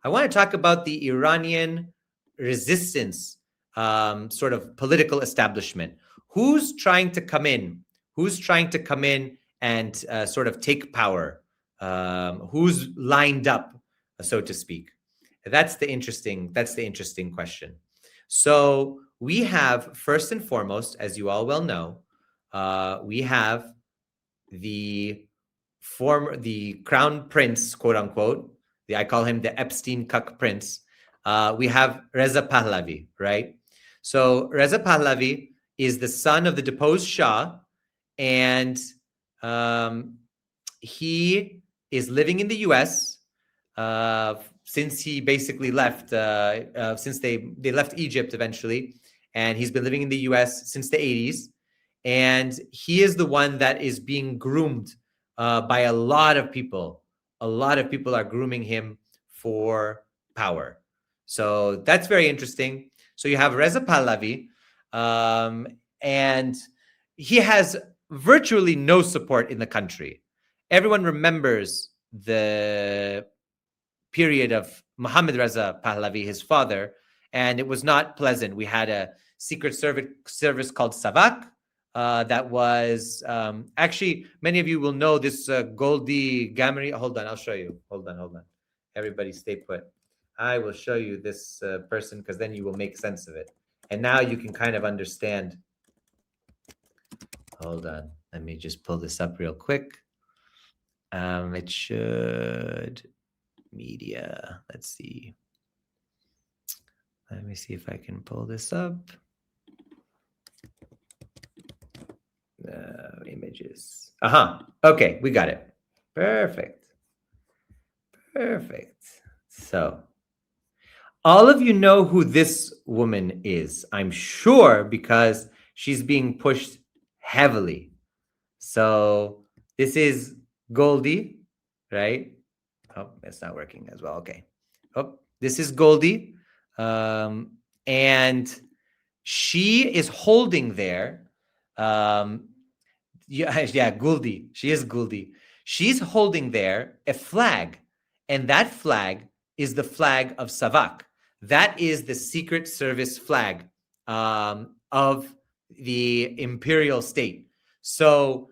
I want to talk about the Iranian resistance, sort of political establishment. Who's trying to come in? Who's trying to come in and sort of take power? Who's lined up, so to speak? That's the interesting question. So we have, first and foremost, as you all well know, we have the crown prince, quote unquote. I call him the Epstein cuck prince. We have Reza Pahlavi, right? So Reza Pahlavi is the son of the deposed Shah, and he is living in the U.S. Since he basically left, since they left Egypt eventually, and he's been living in the U.S. since the 80s. And he is the one that is being groomed by a lot of people. A lot of people are grooming him for power. So that's very interesting. So you have Reza Pahlavi, and he has virtually no support in the country. Everyone remembers the period of Mohammad Reza Pahlavi, his father, and it was not pleasant. We had a secret service called Savak. That was actually, many of you will know this Goldie Ghamari. Hold on, I'll show you. Hold on. Everybody stay put. I will show you this person, because then you will make sense of it. And now you can kind of understand. Hold on. Let me just pull this up real quick. It should... Media. Let's see. Let me see if I can pull this up. Images. Okay, we got it. Perfect. So, all of you know who this woman is, I'm sure, because she's being pushed heavily. So, this is Goldie, right? Oh, that's not working as well. Okay. Oh, this is Goldie. And she is holding there. Goldie. She is Goldie. She's holding there a flag. And that flag is the flag of Savak. That is the Secret Service flag of the imperial state. So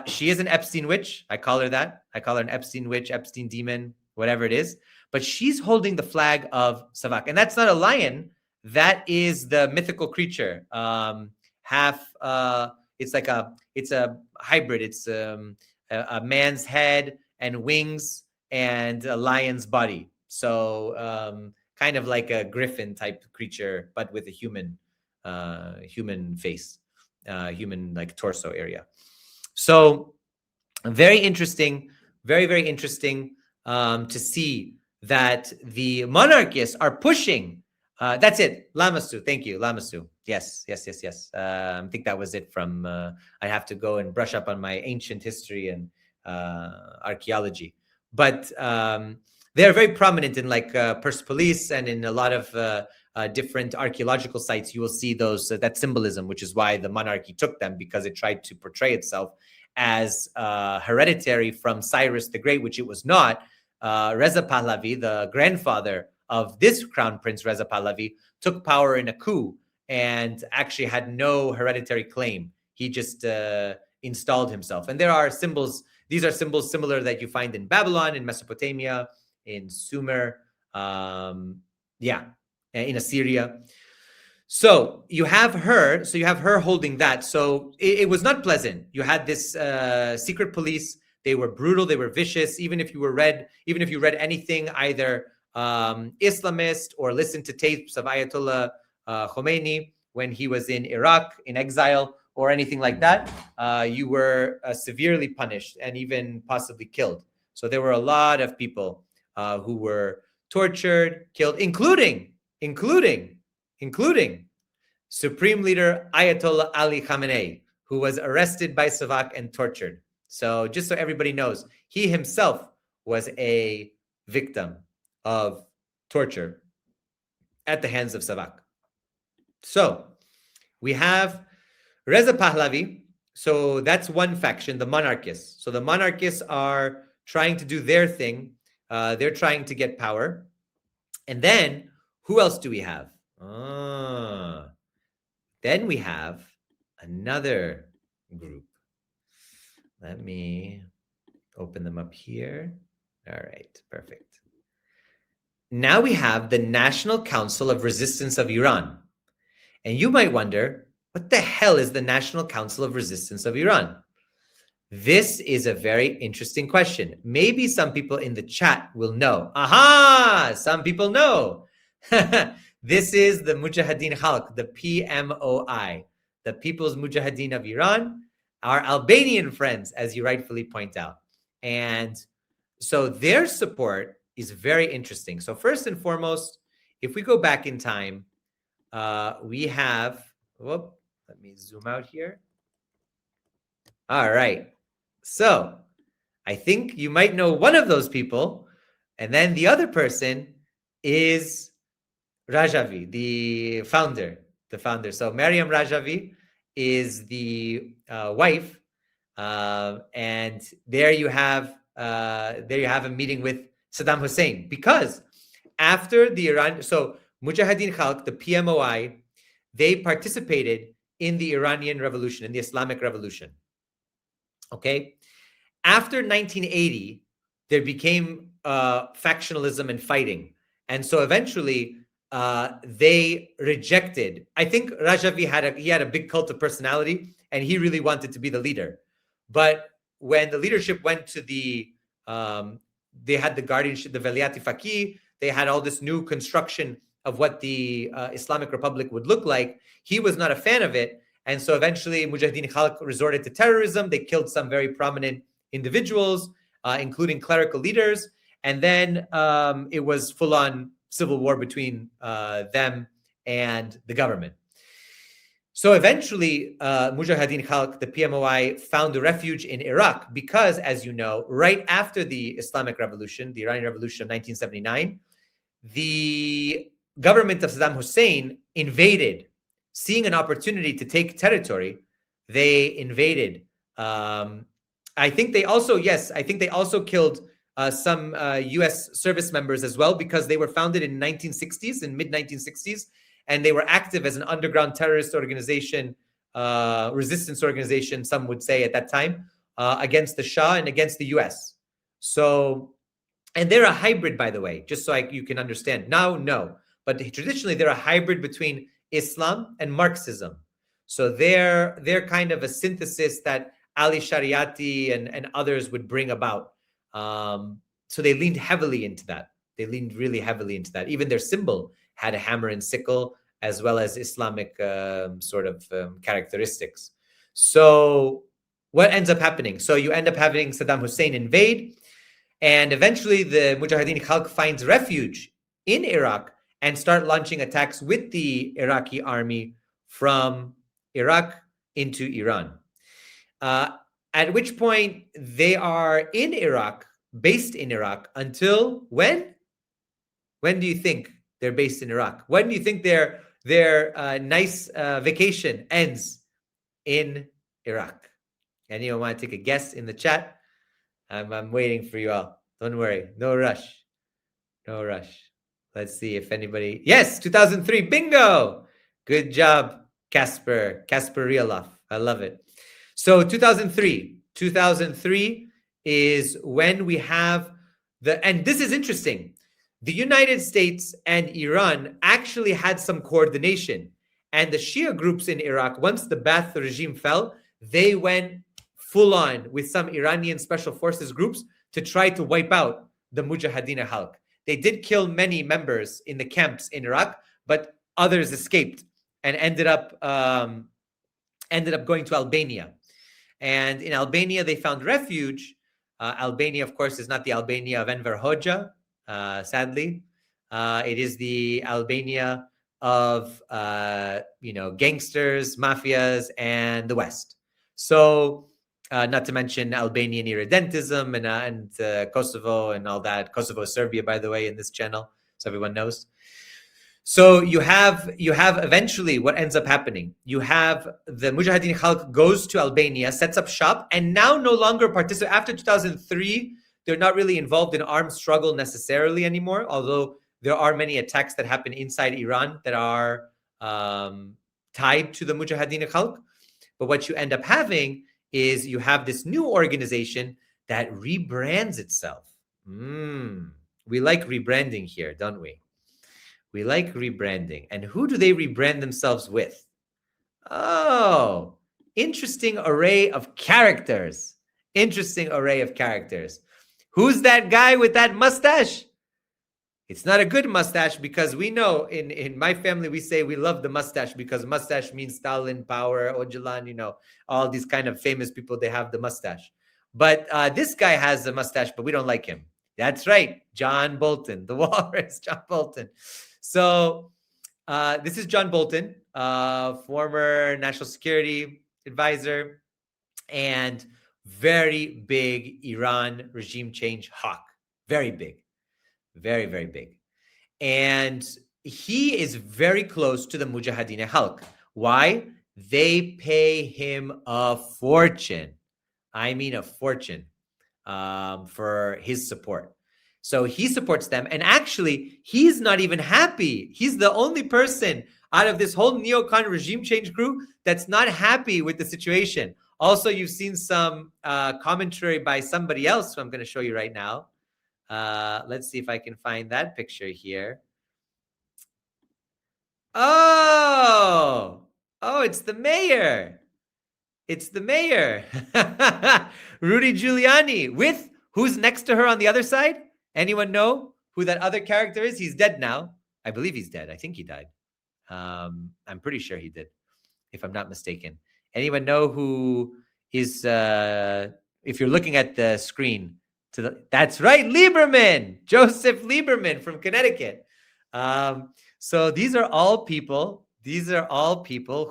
she is an Epstein witch. I call her that. I call her an Epstein witch, Epstein demon, whatever it is. But she's holding the flag of Savak. And that's not a lion. That is the mythical creature. It's a hybrid. It's a man's head and wings and a lion's body. So kind of like a griffin type creature, but with a human face, human like torso area. So very interesting, very, very interesting to see that the monarchists are pushing. That's it. Lamasu. Thank you. Lamasu. Yes. I think that was it from, I have to go and brush up on my ancient history and archaeology. But they're very prominent in like Persepolis and in a lot of different archaeological sites. You will see those that symbolism, which is why the monarchy took them, because it tried to portray itself as hereditary from Cyrus the Great, which it was not. Reza Pahlavi, the grandfather of this crown prince, Reza Pahlavi, took power in a coup and actually had no hereditary claim. He just installed himself. And there are symbols. These are symbols similar that you find in Babylon, in Mesopotamia, in Sumer, in Assyria. So you have her. So you have her holding that. So it was not pleasant. You had this secret police. They were brutal. They were vicious. Even if you read anything, either Islamist or listened to tapes of Ayatollah Khomeini when he was in Iraq in exile or anything like that, you were severely punished and even possibly killed. So there were a lot of people who were tortured, killed, including Supreme Leader Ayatollah Ali Khamenei, who was arrested by Savak and tortured. So just so everybody knows, he himself was a victim of torture at the hands of Savak. So we have Reza Pahlavi. So that's one faction, the monarchists. So the monarchists are trying to do their thing. They're trying to get power. And then who else do we have? Then we have another group. Let me open them up here. All right, perfect. Now we have the National Council of Resistance of Iran. And you might wonder, what the hell is the National Council of Resistance of Iran? This is a very interesting question. Maybe some people in the chat will know. Aha! Some people know. This is the Mujahedin Khalq, the PMOI, the People's Mujahedin of Iran, our Albanian friends, as you rightfully point out. And so their support is very interesting. So first and foremost, if we go back in time, we have, let me zoom out here. All right. So I think you might know one of those people. And then the other person is Rajavi, the founder. So Maryam Rajavi is the wife. And there you have a meeting with Saddam Hussein, because after the Iran, so Mujahedin Khalq, the PMOI, they participated in the Iranian Revolution, in the Islamic Revolution. Okay. After 1980, there became factionalism and fighting. And so eventually they rejected. I think Rajavi had a big cult of personality, and he really wanted to be the leader. But when the leadership went to they had the guardianship, the Velayat Faqih, they had all this new construction of what the Islamic Republic would look like. He was not a fan of it. And so eventually Mujahedin Khalq resorted to terrorism. They killed some very prominent individuals, including clerical leaders. And then it was full-on civil war between them and the government. So eventually, Mujahedin Khalq, the PMOI, found a refuge in Iraq because, as you know, right after the Islamic Revolution, the Iranian Revolution of 1979, the government of Saddam Hussein invaded. Seeing an opportunity to take territory, they invaded. I think they also killed some U.S. service members as well, because they were founded in 1960s, in mid-1960s, and they were active as an underground terrorist organization, resistance organization, some would say at that time, against the Shah and against the U.S. So, and they're a hybrid, by the way, just so you can understand. Now, no, but traditionally they're a hybrid between Islam and Marxism. So they're kind of a synthesis that Ali Shariati and others would bring about. So they leaned heavily into that. They leaned really heavily into that. Even their symbol had a hammer and sickle, as well as Islamic characteristics. So what ends up happening? So you end up having Saddam Hussein invade, and eventually the Mujahedin Khalq finds refuge in Iraq and start launching attacks with the Iraqi army from Iraq into Iran. At which point they are in Iraq, based in Iraq, until when? When do you think they're based in Iraq? When do you think their nice vacation ends in Iraq? Anyone want to take a guess in the chat? I'm waiting for you all. Don't worry. No rush. No rush. Let's see if anybody... Yes, 2003. Bingo! Good job, Casper Rialoff. I love it. So 2003 is when we have and this is interesting. The United States and Iran actually had some coordination, and the Shia groups in Iraq, once the Ba'ath regime fell, they went full on with some Iranian special forces groups to try to wipe out the Mujahedin Khalq. They did kill many members in the camps in Iraq, but others escaped and ended up going to Albania. And in Albania, they found refuge. Albania, of course, is not the Albania of Enver Hoxha, sadly. It is the Albania of gangsters, mafias, and the West. So, not to mention Albanian irredentism and Kosovo and all that. Kosovo is Serbia, by the way, in this channel, so everyone knows. So you have eventually what ends up happening. You have the Mujahedin Khalq goes to Albania, sets up shop, and now no longer participate. After 2003, they're not really involved in armed struggle necessarily anymore, although There are many attacks that happen inside Iran that are tied to the Mujahedin Khalq. But what you end up having is you have this new organization that rebrands itself. We like rebranding here, don't we? We like rebranding. And who do they rebrand themselves with? Oh, interesting array of characters. Interesting array of characters. Who's that guy with that mustache? It's not a good mustache, because we know in my family, we say we love the mustache because mustache means Stalin, power, Öcalan, all these kind of famous people, they have the mustache. But this guy has a mustache, but we don't like him. That's right. John Bolton, the walrus, John Bolton. So this is John Bolton, former national security advisor and very big Iran regime change hawk. Very big. Very, very big. And he is very close to the Mujahedin Khalq. Why? They pay him a fortune. I mean a fortune for his support. So he supports them. And actually, he's not even happy. He's the only person out of this whole neocon regime change crew that's not happy with the situation. Also, you've seen some commentary by somebody else who I'm going to show you right now. Let's see if I can find that picture here. Oh, it's the mayor. It's the mayor. Rudy Giuliani. With who's next to her on the other side? Anyone know who that other character is? He's dead now. I believe he's dead. I think he died. I'm pretty sure he did, if I'm not mistaken. Anyone know who is, if you're looking at the screen, that's right, Lieberman, Joseph Lieberman from Connecticut. So these are all people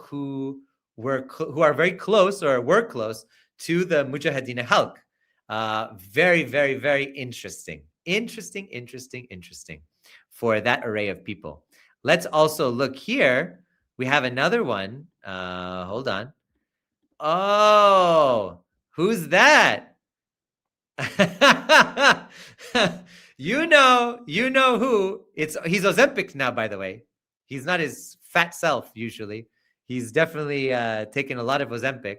who are very close or were close to the Mujahedin Khalq. Very, very, very interesting for that array of people. Let's also look here. We have another one. Hold on. Oh, who's that? you know who. He's Ozempic now, by the way. He's not his fat self usually. He's definitely taken a lot of Ozempic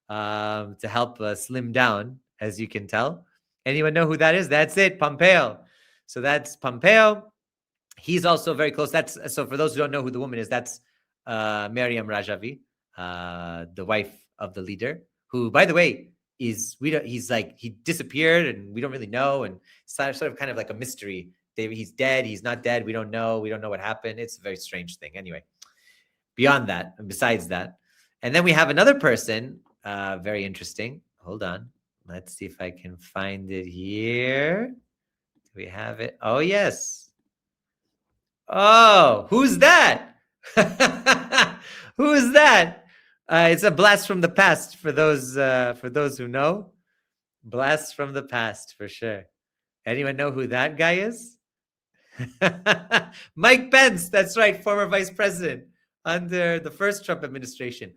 to help slim down, as you can tell. Anyone know who that is? That's it, Pompeo. So that's Pompeo. He's also very close. So for those who don't know who the woman is, that's Maryam Rajavi, the wife of the leader, who, by the way, he's like, he disappeared and we don't really know, and sort of kind of like a mystery. He's dead, he's not dead, we don't know what happened. It's a very strange thing. Anyway, beyond that, and besides that, and then we have another person, very interesting. Hold on, let's see if I can find it here. Do we have it? Oh yes. Oh, who's that? Who's that? It's a blast from the past for those who know. Blast from the past for sure. Anyone know who that guy is? Mike Pence. That's right, former vice president under the first Trump administration.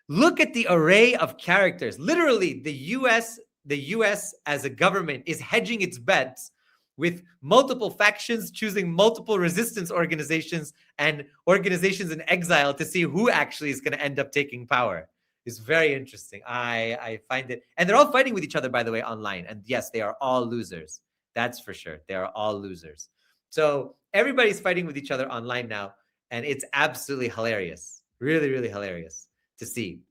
Look at the array of characters. Literally, the U.S. as a government is hedging its bets with multiple factions, choosing multiple resistance organizations and organizations in exile to see who actually is going to end up taking power. It's very interesting. I find it. And they're all fighting with each other, by the way, online. And yes, they are all losers. That's for sure. They are all losers. So everybody's fighting with each other online now. And it's absolutely hilarious. Really, really hilarious to see.